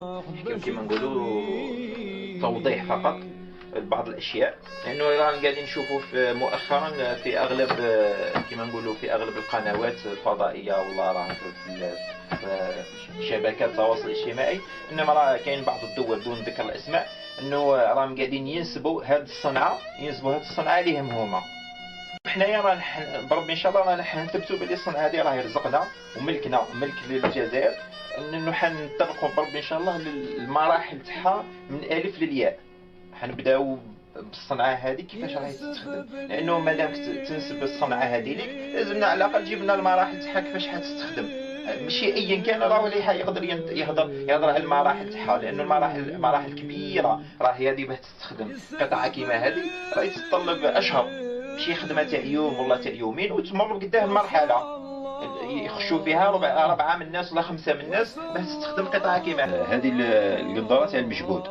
كما نقولوا توضيح فقط لبعض الاشياء، لانه رانا قاعدين نشوفوا في مؤخرا في اغلب كما نقولوا في اغلب القنوات الفضائيه ولا راه في شبكات التواصل الاجتماعي، انما راه كاين بعض الدول دون ذكر الاسماء انه راهم قاعدين ينسبوا هذه الصنعه ليهم هما. حنايا راه بربي ان شاء الله رانا حنثبتوا بلي الصنعه هذه راه رزقنا وملكنا ملك للجزائر، انه حنطلقوا بربي ان شاء الله للمراحل تاعها من الف للياء. حنبداو بالصنعه هذه كيفاش راهي تستخدم، لانه مادام تنسب الصنعه هذه ليك لازمنا على الاقل تجيب لنا المراحل تاعها كيفاش حتستخدم. ماشي ايا كان راه اللي يقدر يهضر على المراحل تاعها، لانه مراحل كبيره راهي هذه باه تستخدم. قطعه كيما هذه راهي تتطلب اشهر، ماشي خدمه تاع يوم ولا تاع يومين وتمر قداه المرحله يخشوا فيها ربعه من الناس ولا خمسه من الناس باه تستخدم قطعه كيما هذه القنطره تاع المجهود.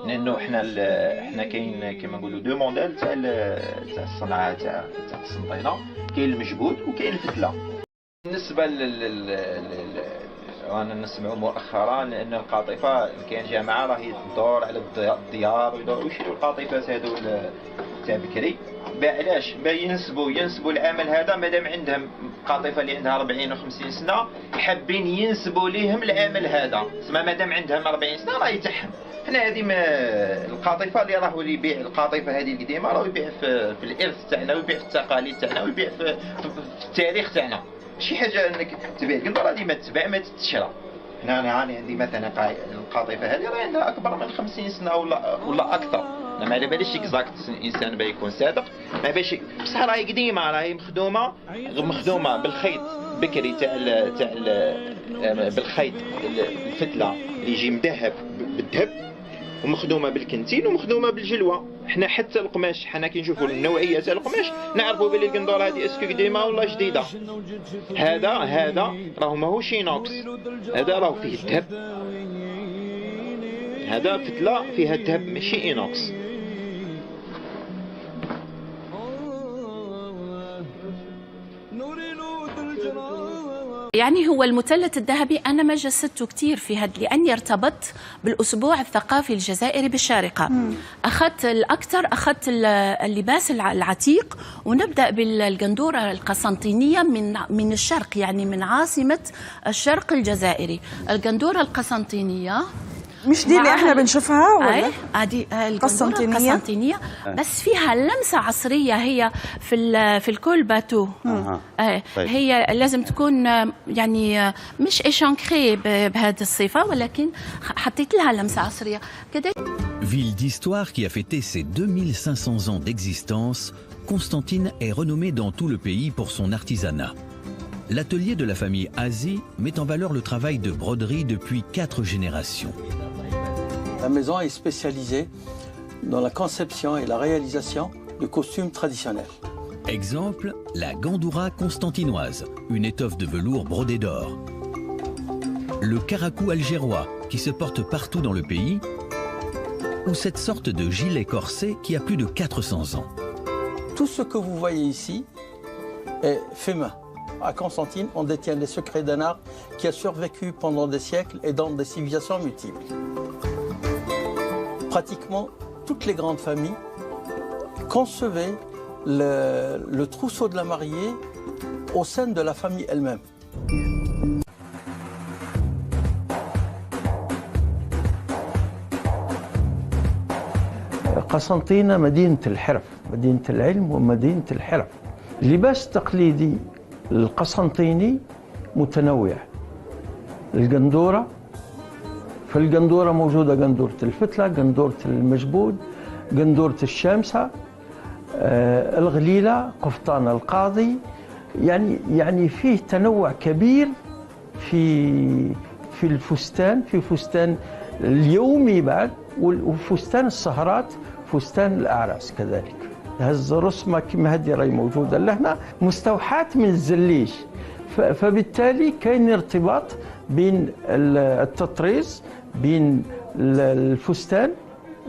لانه حنا كاين كما نقولوا دو موديل تاع الصنعه تاع القسنطينه، كاين المجهود وكاين الفتله. بالنسبه رانا نسمعوا مؤخرا ان القاطفه كاين جماعه راهي تدور على الديار ويدوروا يشريوا القاطفات هذو تاع بكري. علاش؟ ينسبوا العمل هذا مادام عندهم قاطفه اللي عندها 40 و50 سنه حابين ينسبوا ليهم العمل هذا، تسمى مادام عندهم 40 سنه راهي تاعهم. حنا هذه القاطفه اللي راهو اللي يبيع القاطفه هذه القديمه راهو يبيع في الارث تاعنا ويبيع في التقاليد تاعنا ويبيع في التاريخ تاعنا. شي حاجه انك تبيع القنطره ديما تتباع ما تتشرى. هنا انا عندي مثلا القاطفه هذه راه عندها اكبر من 50 سنه ولا اكثر. انا ما على باليش اكزاكت الانسان باش يكون صادق، ما باش بصح راهي قديمه، راهي مخدومه بالخيط بكري تاع بالخيط الفتله اللي يجي مذهب بالذهب، ومخدومه بالكنتين ومخدومه بالجلوه. حنا حتى القماش حنا كي نشوفوا النوعيه تاع القماش نعرفوا بلي القندوره هذه اسكو قديمه ولا جديده. هذا راه ماهوش اينوكس، هذا راه فيه الذهب، هذا فتله فيها الذهب ماشي اينوكس. يعني هو المثلث الذهبي أنا ما جسدته كثير في هذا لأني ارتبطت بالأسبوع الثقافي الجزائري بالشارقة. أخذت الأكثر، أخذت اللباس العتيق، ونبدأ بالقندورة القسنطينية من الشرق، يعني من عاصمة الشرق الجزائري. القندورة القسنطينية مش دي اللي احنا بنشوفها ولا؟ هذه القسنطينية بس فيها لمسة عصرية. هي في الكول باتو. طيب. هي لازم تكون يعني مش échancrée بهذه الصفة، ولكن حطيت لها لمسة عصرية كده. Ville d'histoire qui a fêté ses 2500 ans d'existence, Constantine est renommée dans tout le pays pour son artisanat. L'atelier de la famille Azy met en valeur le travail de broderie depuis 4 générations. La maison est spécialisée dans la conception et la réalisation de costumes traditionnels. Exemple, la gandoura constantinoise, une étoffe de velours brodée d'or. Le caracou algérois, qui se porte partout dans le pays, ou cette sorte de gilet corsé qui a plus de 400 ans. Tout ce que vous voyez ici est fait main. À Constantine, on détient les secrets d'un art qui a survécu pendant des siècles et dans des civilisations multiples. Pratiquement toutes les grandes familles concevaient le trousseau de la mariée au sein de la famille elle-même. قسنطينة مدينة الحرف، مدينة العلم ومدينة الحرف. اللباس التقليدي القسنطيني متنوع. القندورة، في القندورة موجودة قندورة الفتلة، قندورة المجبود، قندورة الشامسة، الغليلة، قفطان القاضي. يعني فيه تنوع كبير في الفستان، في فستان اليومي بعد، وفستان السهرات، فستان الأعراس كذلك. هز رسمة كما هذه راهي موجودة لهنا مستوحاة من الزليش، فبالتالي كاين ارتباط بين التطريز، بين الفستان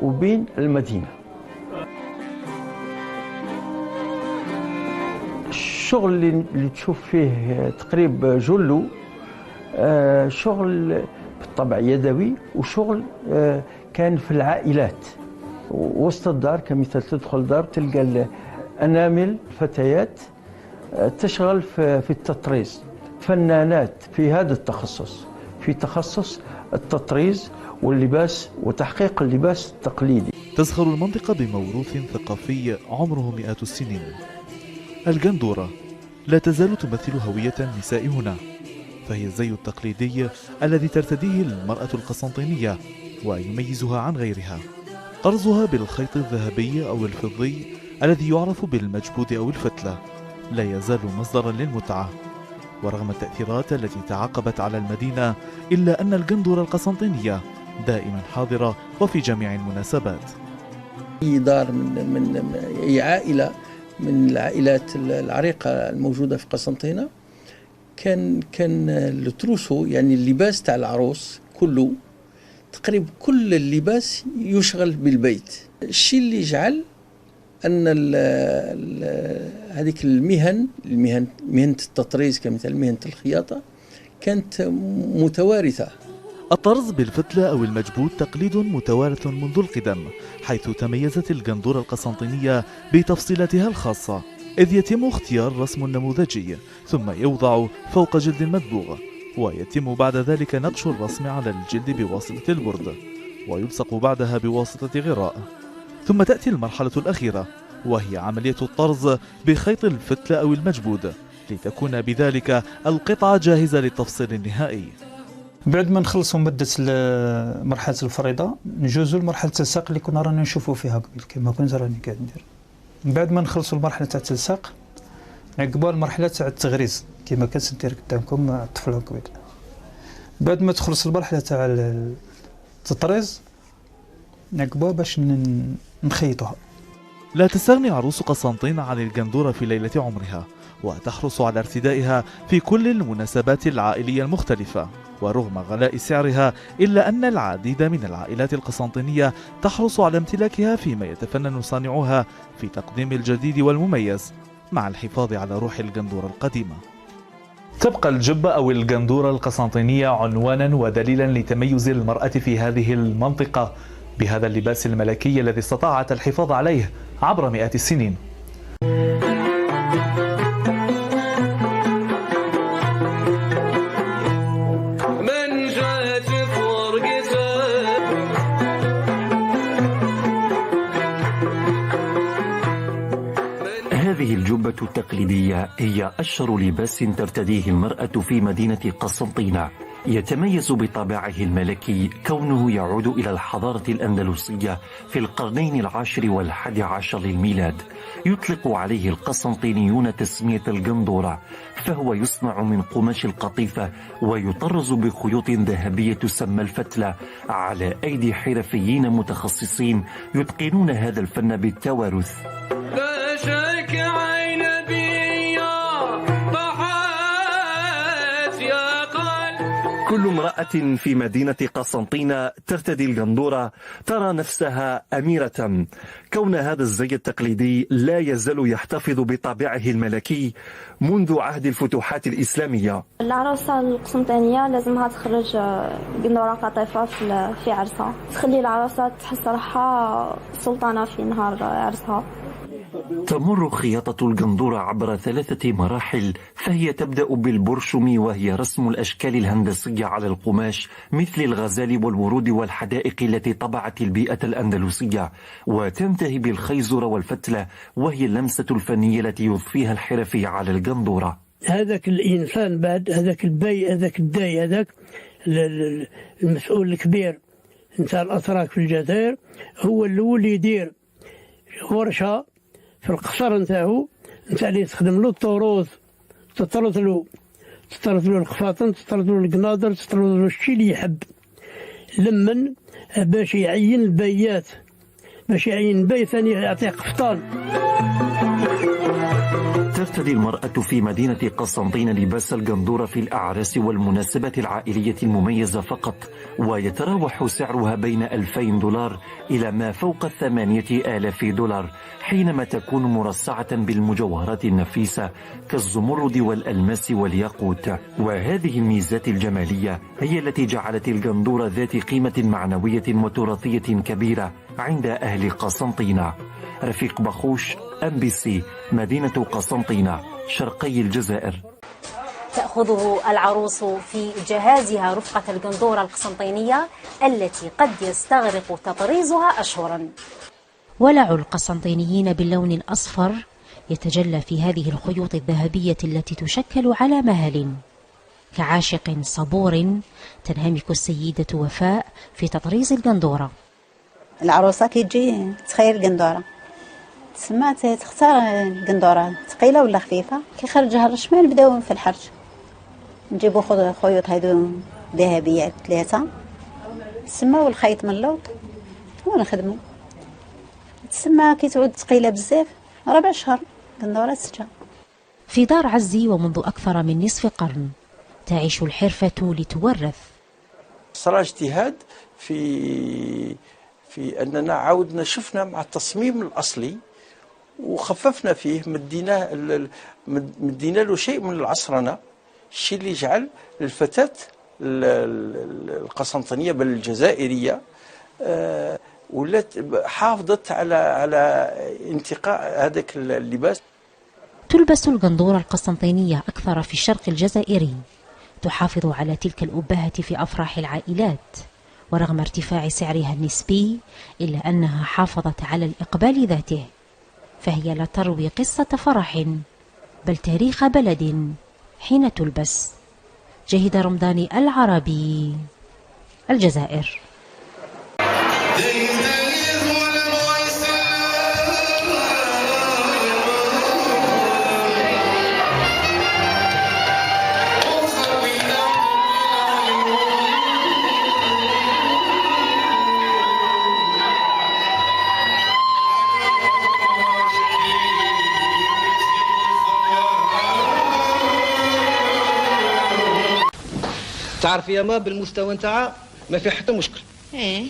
وبين المدينة. الشغل اللي تشوف فيه تقريب جلو شغل بالطبع يدوي، وشغل كان في العائلات وسط الدار، كمثال تدخل دار تلقى أنامل فتيات تشغل في التطريز، فنانات في هذا التخصص، في تخصص التطريز واللباس وتحقيق اللباس التقليدي. تزخر المنطقة بموروث ثقافي عمره مئات السنين. الجندورة لا تزال تمثل هوية النساء هنا، فهي الزي التقليدي الذي ترتديه المرأة القسنطينية ويميزها عن غيرها. طرزها بالخيط الذهبي أو الفضي الذي يعرف بالمجبود أو الفتلة لا يزال مصدرا للمتعة، ورغم التأثيرات التي تعاقبت على المدينة إلا أن الجندورة القسنطينية دائما حاضرة وفي جميع المناسبات. أي دار من أي عائلة من العائلات العريقة الموجودة في قسنطينة كان التروسو، يعني اللباس تاع العروس كله تقريبا كل اللباس يشغل بالبيت. الشيء اللي جعل أن هذيك مهنة التطريز كمثال مهنة الخياطة كانت متوارثة. الطرز بالفتلة أو المجبود تقليد متوارث منذ القدم، حيث تميزت الجندورة القسنطينية بتفصيلاتها الخاصة، إذ يتم اختيار رسم نموذجي ثم يوضع فوق جلد مدبوغ، ويتم بعد ذلك نقش الرسم على الجلد بواسطة البرد، ويلصق بعدها بواسطة غراء. ثم تأتي المرحلة الأخيرة وهي عملية الطرز بخيط الفتلة أو المجبود، لتكون بذلك القطعة جاهزة للتفصيل النهائي. بعد ما نخلصوا مدة مرحلة الفريضة نجوزوا لمرحلة التلساق اللي كنا رانا نشوفوا فيها كما كنت راني قاعد ندير. بعد ما نخلصوا المرحلة تاع التلساق نعقبوا المرحلة تاع التغريز كما كنت ندير قدامكم الطفل الكبير. بعد ما تخلص المرحلة تاع التطريز نعقبوها باش نخيطوها. لا تستغني عروس قسنطين عن الجندورة في ليلة عمرها، وتحرص على ارتدائها في كل المناسبات العائلية المختلفة. ورغم غلاء سعرها إلا أن العديد من العائلات القسنطينية تحرص على امتلاكها، فيما يتفنن صانعوها في تقديم الجديد والمميز مع الحفاظ على روح الجندورة القديمة. تبقى الجبة أو الجندورة القسنطينية عنوانا ودليلا لتميز المرأة في هذه المنطقة بهذا اللباس الملكي الذي استطاعت الحفاظ عليه عبر مئات السنين. هذه الجبة التقليدية هي أشهر لباس ترتديه المرأة في مدينة قسنطينة. يتميز بطابعه الملكي كونه يعود إلى الحضارة الأندلسية في القرنين العاشر والحادي عشر للميلاد. يطلق عليه القسنطينيون تسمية الجندورة، فهو يصنع من قماش القطيفة ويطرز بخيوط ذهبية تسمى الفتلة على أيدي حرفيين متخصصين يتقنون هذا الفن بالتوارث. كل امرأة في مدينة قسنطينة ترتدي الجندورة ترى نفسها أميرة، كون هذا الزي التقليدي لا يزال يحتفظ بطابعه الملكي منذ عهد الفتوحات الإسلامية. العروسة القسنطينية لازمها تخرج جندورة قطيفة في عرسها، تخلي العروسة تحس روحها سلطانة في نهار عرسها. تمر خياطة الجندورة عبر 3 مراحل، فهي تبدأ بالبرشم وهي رسم الأشكال الهندسية على القماش مثل الغزال والورود والحدائق التي طبعت البيئة الأندلسية، وتنتهي بالخيزرة والفتلة وهي اللمسة الفنية التي يضفيها الحرفي على الجندورة. هذاك الإنسان بعد هذاك البي هذاك الداي هذاك المسؤول الكبير نتاع الأتراك في الجزائر هو الأول يدير ورشة في القصر نتاعو نتاع اللي يستخدم له الطروز، تطرز له القفاطن، تطرز له القناضر، تطرز له الشيء اللي يحب لمن باش يعين البيات، باش يعين بي ثاني يعطيه قفطان. ترتدي المرأة في مدينة قسنطين لباس القندورة في الأعراس والمناسبات العائلية المميزة فقط، ويتراوح سعرها بين $2000 إلى ما فوق $8000 حينما تكون مرصعة بالمجوهرات النفيسة كالزمرد والألماس والياقوت. وهذه الميزات الجمالية هي التي جعلت القندورة ذات قيمة معنوية وتراثية كبيرة عند أهل قسنطينة. رفيق بخوش، MBC، مدينة قسنطينة، شرقي الجزائر. تأخذه العروس في جهازها رفقة القندورة القسنطينية التي قد يستغرق تطريزها أشهرا. ولع القسنطينيين باللون الأصفر يتجلى في هذه الخيوط الذهبية التي تشكل على مهل. كعاشق صبور تنهمك السيدة وفاء في تطريز القندورة. العروسة كي تجي تخير القندورة تسمى تختار القندورة ثقيلة ولا خفيفة. كي خرجها الرشمان نبداو في الحرج، نجيبو خيوط هيدو ذهبية 3 تسمى والخيط من اللوط ونخدمو. تسمى كي تعود ثقيلة بزاف 4 أشهر قندورة 6. في دار عزي ومنذ أكثر من نصف قرن تعيش الحرفة لتورث. صار اجتهاد في أننا عاودنا شفنا مع التصميم الأصلي وخففنا فيه، مدينا له شيء من العصرنة، الشيء اللي جعل الفتاة القسنطينية بل الجزائرية ولات حافظت على انتقاء هذاك اللباس. تلبس القندورة القسنطينية أكثر في الشرق الجزائري، تحافظ على تلك الأبهة في أفراح العائلات، ورغم ارتفاع سعرها النسبي إلا أنها حافظت على الإقبال ذاته، فهي لا تروي قصة فرح بل تاريخ بلد حين تلبس. جهد رمضاني، العربي، الجزائر. تعرف يا ما بالمستوى نتاعها ما في حتى مشكل. ايه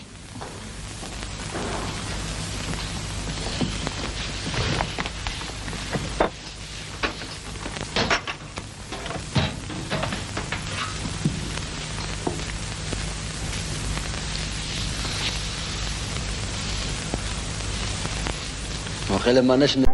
وخير ما نشم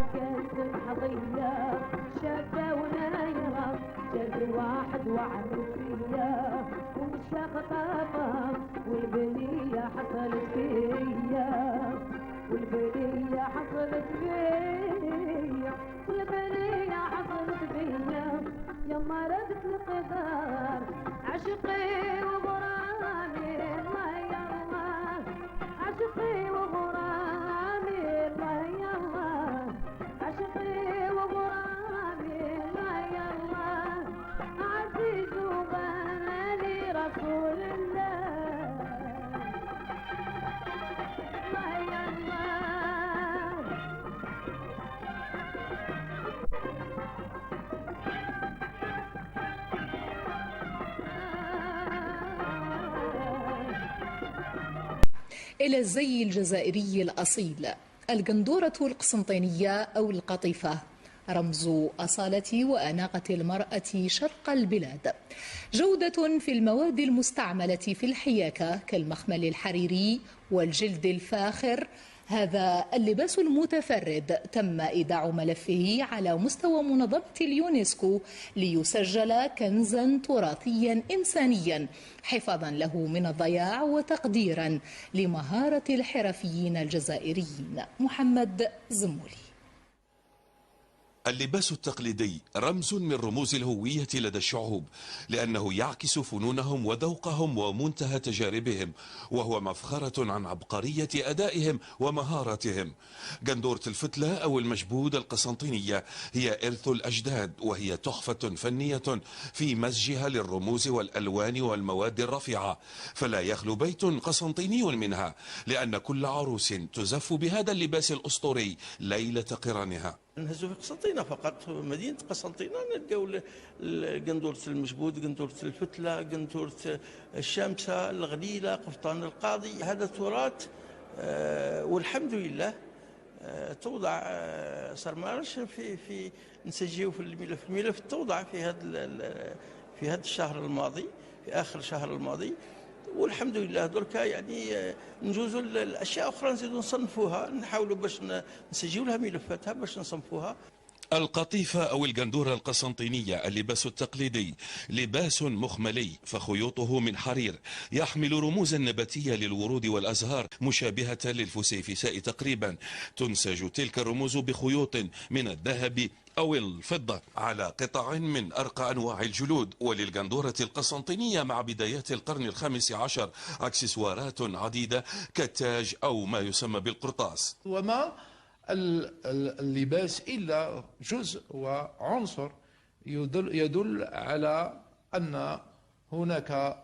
إلى الزي الجزائري الأصيل. القندورة القسنطينية أو القطيفة رمز أصالة وأناقة المرأة شرق البلاد. جودة في المواد المستعملة في الحياكة كالمخمل الحريري والجلد الفاخر. هذا اللباس المتفرد تم إيداع ملفه على مستوى منظمة اليونسكو ليسجل كنزا تراثيا إنسانيا حفاظا له من الضياع وتقديرا لمهارة الحرفيين الجزائريين. محمد زمولي. اللباس التقليدي رمز من رموز الهوية لدى الشعوب، لأنه يعكس فنونهم وذوقهم ومنتهى تجاربهم، وهو مفخرة عن عبقرية أدائهم ومهاراتهم. قندورة الفتلة أو المجبود القسنطينية هي إرث الأجداد، وهي تحفة فنية في مزجها للرموز والألوان والمواد الرفيعة، فلا يخلو بيت قسنطيني منها، لأن كل عروس تزف بهذا اللباس الأسطوري ليلة قرانها. نهزوا في قسنطينة فقط، في مدينة قسنطينة نلقاو قندورة المشبود، قندورة الفتلة، قندورة الشامسة، الغليلة، قفطان القاضي. هذا تراث والحمد لله توضع صار ما عرفش في نسجيو في الملف توضع في هذا الشهر الماضي، في آخر الشهر الماضي، والحمد لله دركا يعني نجوزوا الاشياء اخرى نزيدوا نصنفوها، نحاولوا باش نسجلوا لها ملفاتها باش نصنفوها. القطيفة أو الجندورة القسنطينية اللباس التقليدي لباس مخملي فخيوطه من حرير، يحمل رموزا نباتية للورود والأزهار مشابهة للفسيفساء تقريبا. تنسج تلك الرموز بخيوط من الذهب أو الفضة على قطع من أرقى أنواع الجلود. وللجندورة القسنطينية مع بدايات القرن ال15 أكسسوارات عديدة كالتاج أو ما يسمى بالقرطاس. وما اللباس إلا جزء وعنصر يدل على أن هناك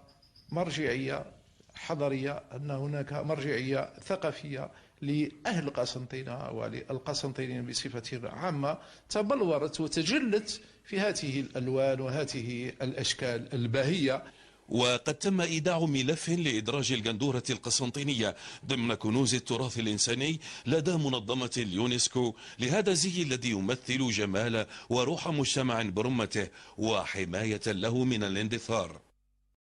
مرجعية حضارية، أن هناك مرجعية ثقافية لأهل قسنطينة وللقسنطينيين بصفة عامة تبلورت وتجلت في هذه الألوان وهذه الأشكال الباهية. وقد تم إيداع ملف لإدراج الجندورة القسنطينية ضمن كنوز التراث الإنساني لدى منظمة اليونسكو لهذا الزي الذي يمثل جمال وروح مجتمع برمته وحماية له من الاندثار.